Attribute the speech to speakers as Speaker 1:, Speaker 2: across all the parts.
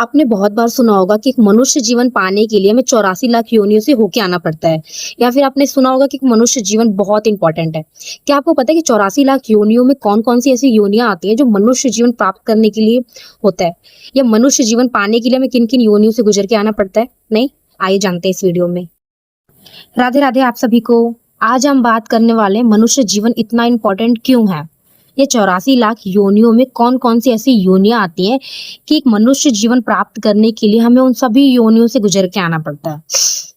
Speaker 1: आपने बहुत बार सुना होगा कि एक मनुष्य जीवन पाने के लिए हमें 84 लाख योनियों से होके आना पड़ता है। या फिर आपने सुना होगा कि एक मनुष्य जीवन बहुत इंपॉर्टेंट है। क्या आपको पता है कि 84 लाख योनियों में कौन-कौन सी ऐसी योनियाँ आती हैं जो मनुष्य जीवन प्राप्त करने के लिए होता है? या मनुष्य जीवन पाने के लिए हमें किन-किन योनियों से गुजर के आना पड़ता है? नहीं? आइए जानते हैं इस वीडियो में। राधे-राधे आप सभी को। आज हम बात करने वाले हैं मनुष्य जीवन इतना इम्पोर्टेंट क्यों है? ये 84 लाख योनियों में कौन-कौन सी ऐसी योनियाँ आती हैं कि एक मनुष्य जीवन प्राप्त करने के लिए हमें उन सभी योनियों से गुजर के आना पड़ता है।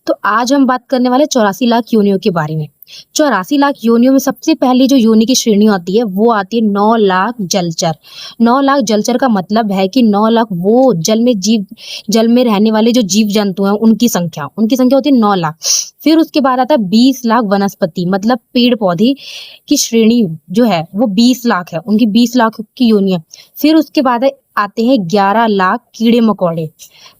Speaker 1: तो आज हम बात करने वाले 84 लाख योनियों के बारे में। 84 लाख योनियों में सबसे पहली जो योनि की श्रेणी आती है वो आती है 9 लाख जलचर। 9 लाख जलचर का मतलब है कि 9 लाख वो जल में रहने वाले जो जीव जंतु हैं उनकी संख्या होती है 9 लाख। फिर उसके बाद आता है 20 लाख वनस्पति मतलब पेड़ पौधे की श्रेणी जो है वो 20 लाख है, उनकी 20 लाख की योनियां। फिर उसके बाद आते हैं 11 लाख कीड़े मकोड़े,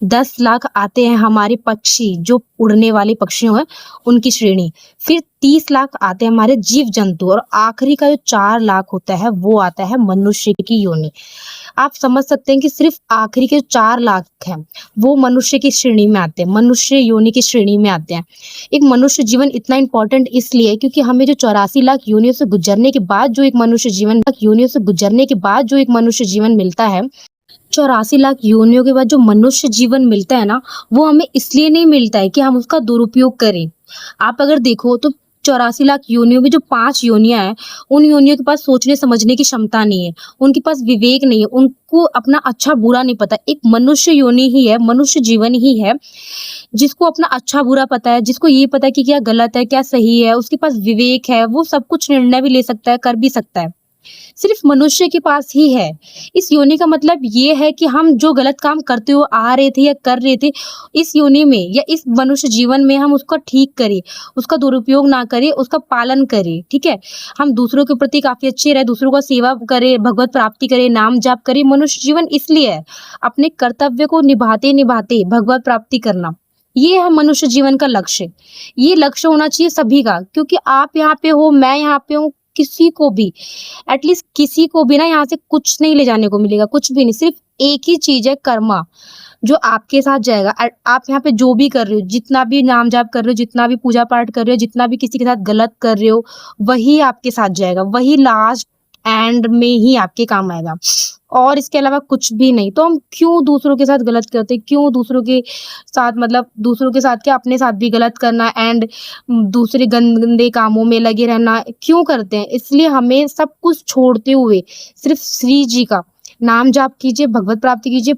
Speaker 1: 10 लाख आते हैं हमारे पक्षी जो उड़ने वाले पक्षी हैं उनकी श्रेणी। फिर 30 लाख आते हैं हमारे जीव जंतु और आखिरी का जो 4 लाख होता है वो आता है मनुष्य की योनि। आप समझ सकते हैं कि सिर्फ आखिरी के 4 लाख हैं वो मनुष्य की श्रेणी में आते हैं, मनुष्य योनि की श्रेणी में आते हैं। एक मनुष्य जीवन इतना इम्पोर्टेंट इसलिए क्योंकि हमें जो 84 लाख योनियों से गुजरने के बाद जो एक मनुष्य जीवन मिलता है, 84 लाख योनियों के बाद जो मनुष्य जीवन मिलता है ना, वो हमें इसलिए नहीं मिलता है कि हम उसका दुरुपयोग करें। आप अगर देखो तो 84 लाख योनियों में जो 5 योनियां हैं, उन योनियों के पास सोचने समझने की क्षमता नहीं है, उनके पास विवेक नहीं है, उनको अपना अच्छा बुरा नहीं पता। एक मनुष्य योनि ही है, मनुष्य जीवन ही है जिसको अपना अच्छा बुरा पता है, जिसको ये पता है कि क्या गलत है क्या सही है, उसके पास विवेक है, वो सब कुछ निर्णय भी ले सकता है, कर भी सकता है। सिर्फ मनुष्य के पास ही है। इस योनि का मतलब ये है कि हम जो गलत काम करते हुए आ रहे थे या कर रहे थे, इस योनि में या इस मनुष्य जीवन में हम उसका ठीक करें, उसका दुरुपयोग ना करें, उसका पालन करें, ठीक है? हम दूसरों के प्रति काफी अच्छे रहे, दूसरों का सेवा करें, भगवत प्राप्ति करें, नाम जाप करें। मनुष्य जीवन इसलिए है, अपने कर्तव्य को निभाते भगवत प्राप्ति करना। ये है मनुष्य जीवन का लक्ष्य। ये लक्ष्य होना चाहिए सभी का, क्योंकि आप यहाँ पे हो, मैं यहाँ पे हूँ, किसी को भी एटलीस्ट किसी को भी ना यहाँ से कुछ नहीं ले जाने को मिलेगा, कुछ भी नहीं। सिर्फ एक ही चीज है, कर्मा, जो आपके साथ जाएगा। आप यहाँ पे जो भी कर रहे हो, जितना भी नाम जाप कर रहे हो, जितना भी पूजा पाठ कर रहे हो, जितना भी किसी के साथ गलत कर रहे हो, वही आपके साथ जाएगा, वही लास्ट एंड में ही आपके काम आएगा और इसके अलावा कुछ भी नहीं। तो हम क्यों दूसरों के साथ गलत करते, क्यों दूसरों के साथ मतलब दूसरों के साथ क्या अपने साथ भी गलत करना एंड दूसरे गंदे कामों में लगे रहना क्यों करते हैं? इसलिए हमें सब कुछ छोड़ते हुए सिर्फ श्री जी का नाम जाप कीजिए, भगवत प्राप्ति कीजिए।